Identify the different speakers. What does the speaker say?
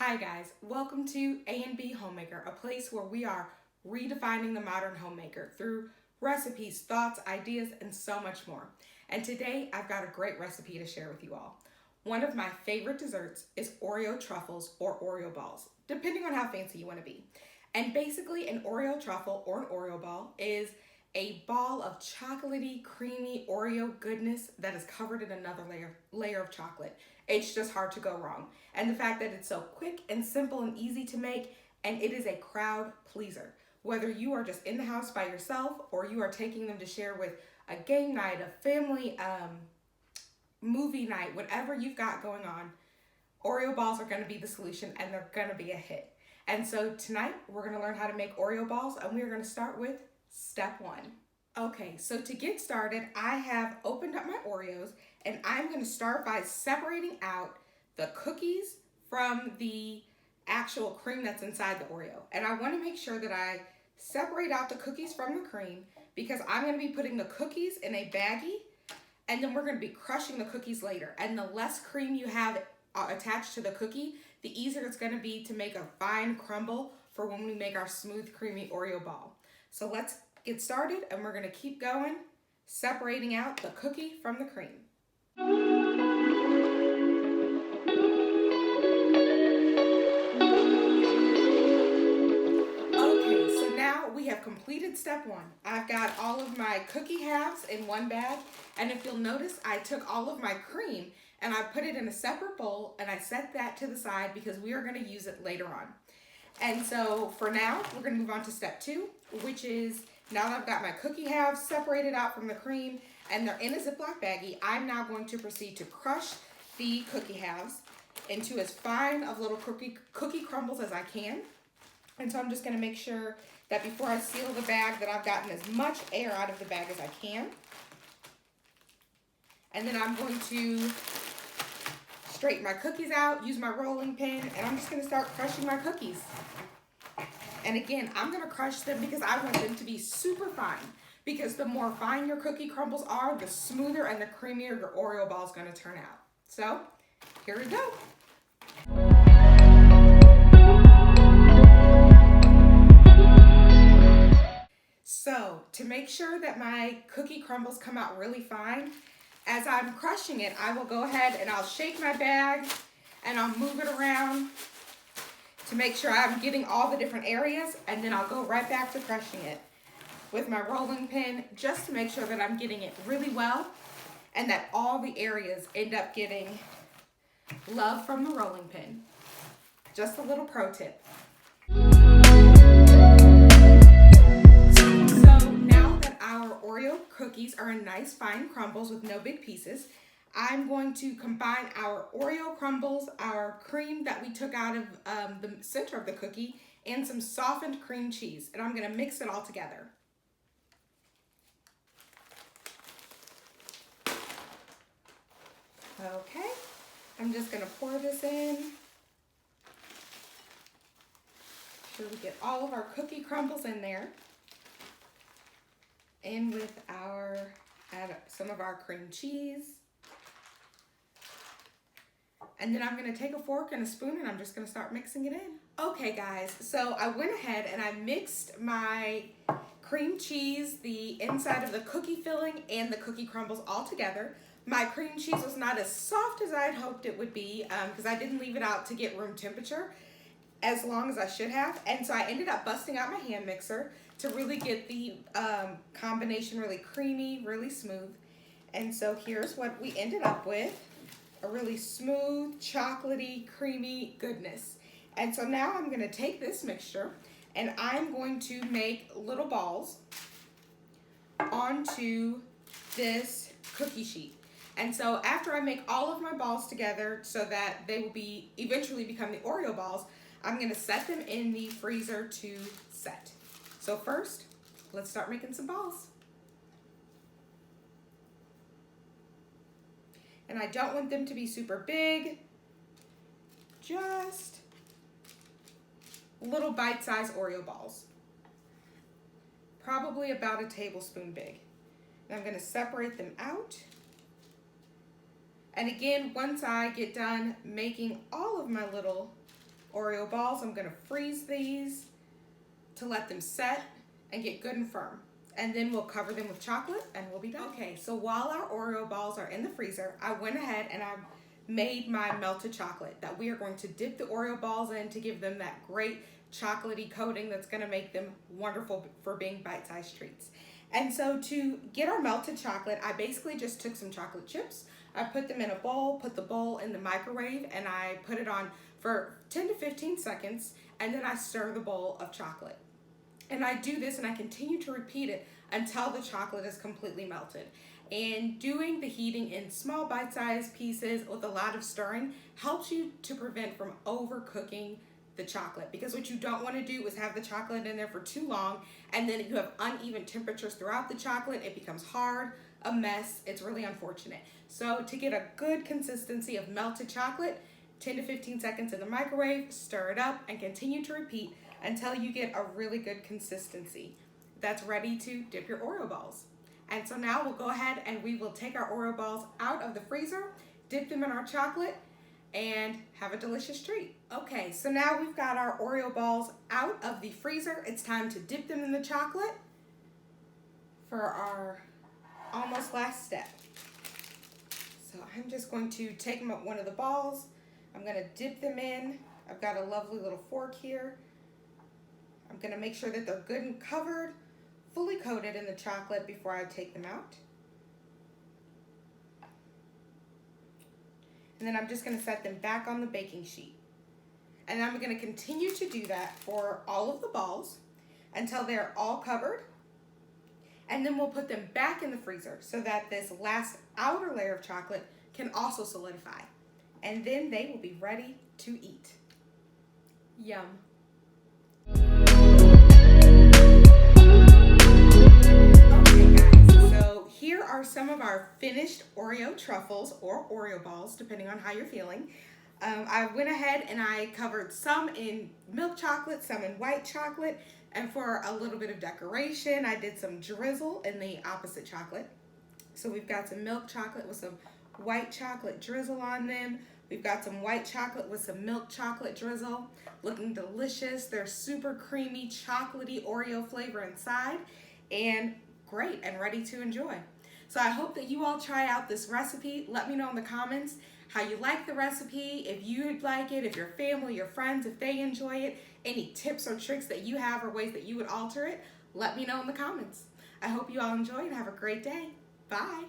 Speaker 1: Hi guys, welcome to A&B Homemaker, a place where we are redefining the modern homemaker through recipes, thoughts, ideas, and so much more. And today I've got a great recipe to share with you all. One of my favorite desserts is Oreo Truffles or Oreo balls, depending on how fancy you want to be. And basically an Oreo truffle or an Oreo ball is a ball of chocolatey, creamy Oreo goodness that is covered in another layer of chocolate. It's just hard to go wrong. And the fact that it's so quick and simple and easy to make, and it is a crowd pleaser. Whether you are just in the house by yourself or you are taking them to share with a game night, a family movie night, whatever you've got going on, Oreo balls are going to be the solution and they're going to be a hit. And so tonight we're going to learn how to make Oreo balls, and we're going to start with step one. Okay, so to get started, I have opened up my Oreos and I'm going to start by separating out the cookies from the actual cream that's inside the Oreo. And I want to make sure that I separate out the cookies from the cream because I'm going to be putting the cookies in a baggie and then we're going to be crushing the cookies later. And the less cream you have attached to the cookie, the easier it's going to be to make a fine crumble for when we make our smooth, creamy Oreo ball. So let's get started, and we're going to keep going, separating out the cookie from the cream. Okay, so now we have completed step one. I've got all of my cookie halves in one bag, and if you'll notice, I took all of my cream and I put it in a separate bowl, and I set that to the side because we are going to use it later on. And so for now, we're going to move on to step two, which is now that I've got my cookie halves separated out from the cream and they're in a Ziploc baggie, I'm now going to proceed to crush the cookie halves into as fine of little cookie crumbles as I can. And so I'm just going to make sure that before I seal the bag that I've gotten as much air out of the bag as I can. And then I'm going to straighten my cookies out, use my rolling pin, and I'm just going to start crushing my cookies. And again, I'm going to crush them because I want them to be super fine. Because the more fine your cookie crumbles are, the smoother and the creamier your Oreo ball is going to turn out. So, here we go. So, to make sure that my cookie crumbles come out really fine, as I'm crushing it, I will go ahead and I'll shake my bag and I'll move it around to make sure I'm getting all the different areas, and then I'll go right back to crushing it with my rolling pin just to make sure that I'm getting it really well and that all the areas end up getting love from the rolling pin. Just a little pro tip. So now that our Oreo cookies are in nice fine crumbles with no big pieces, I'm going to combine our Oreo crumbles, our cream that we took out of the center of the cookie, and some softened cream cheese. And I'm going to mix it all together. Okay, I'm just going to pour this in. Make sure we get all of our cookie crumbles in there. And with add some of our cream cheese. And then I'm going to take a fork and a spoon and I'm just going to start mixing it in. Okay guys, so I went ahead and I mixed my cream cheese, the inside of the cookie filling, and the cookie crumbles all together. My cream cheese was not as soft as I had hoped it would be because I didn't leave it out to get room temperature as long as I should have. And so I ended up busting out my hand mixer to really get the combination really creamy, really smooth. And so here's what we ended up with. A really smooth, chocolatey, creamy goodness. And so now I'm going to take this mixture and I'm going to make little balls onto this cookie sheet. And so after I make all of my balls together so that they will eventually become the Oreo balls, I'm going to set them in the freezer to set. So first, let's start making some balls. And I don't want them to be super big, just little bite-sized Oreo balls. Probably about a tablespoon big. And I'm going to separate them out. And again, once I get done making all of my little Oreo balls. I'm gonna freeze these to let them set and get good and firm. And then we'll cover them with chocolate and we'll be done. Okay, so while our Oreo balls are in the freezer, I went ahead and I made my melted chocolate that we are going to dip the Oreo balls in to give them that great chocolatey coating that's gonna make them wonderful for being bite-sized treats. And so to get our melted chocolate, I basically just took some chocolate chips, I put them in a bowl, put the bowl in the microwave, and I put it on for 10 to 15 seconds, and then I stir the bowl of chocolate. And I do this and I continue to repeat it until the chocolate is completely melted. And doing the heating in small bite-sized pieces with a lot of stirring helps you to prevent from overcooking the chocolate, because what you don't want to do is have the chocolate in there for too long and then you have uneven temperatures throughout the chocolate. It becomes hard, a mess. It's really unfortunate. So to get a good consistency of melted chocolate, 10 to 15 seconds in the microwave, stir it up and continue to repeat until you get a really good consistency that's ready to dip your Oreo balls. And so now we'll go ahead and we will take our Oreo balls out of the freezer, dip them in our chocolate, and have a delicious treat. Okay, so now we've got our Oreo balls out of the freezer. It's time to dip them in the chocolate for our almost last step. So I'm just going to take one of the balls. I'm gonna dip them in. I've got a lovely little fork here. I'm gonna make sure that they're good and covered, fully coated in the chocolate before I take them out. And then I'm just gonna set them back on the baking sheet. And I'm gonna continue to do that for all of the balls until they're all covered. And then we'll put them back in the freezer so that this last outer layer of chocolate can also solidify. And then they will be ready to eat. Yum. Okay guys, so here are some of our finished Oreo truffles or Oreo balls, depending on how you're feeling. I went ahead and I covered some in milk chocolate, some in white chocolate, and for a little bit of decoration, I did some drizzle in the opposite chocolate. So we've got some milk chocolate with some white chocolate drizzle on them. We've got some white chocolate with some milk chocolate drizzle. Looking delicious. They're super creamy, chocolatey Oreo flavor inside, and great and ready to enjoy. So I hope that you all try out this recipe. Let me know in the comments how you like the recipe, if you'd like it, if your family, your friends, if they enjoy it, any tips or tricks that you have or ways that you would alter it, let me know in the comments. I hope you all enjoy and have a great day. Bye.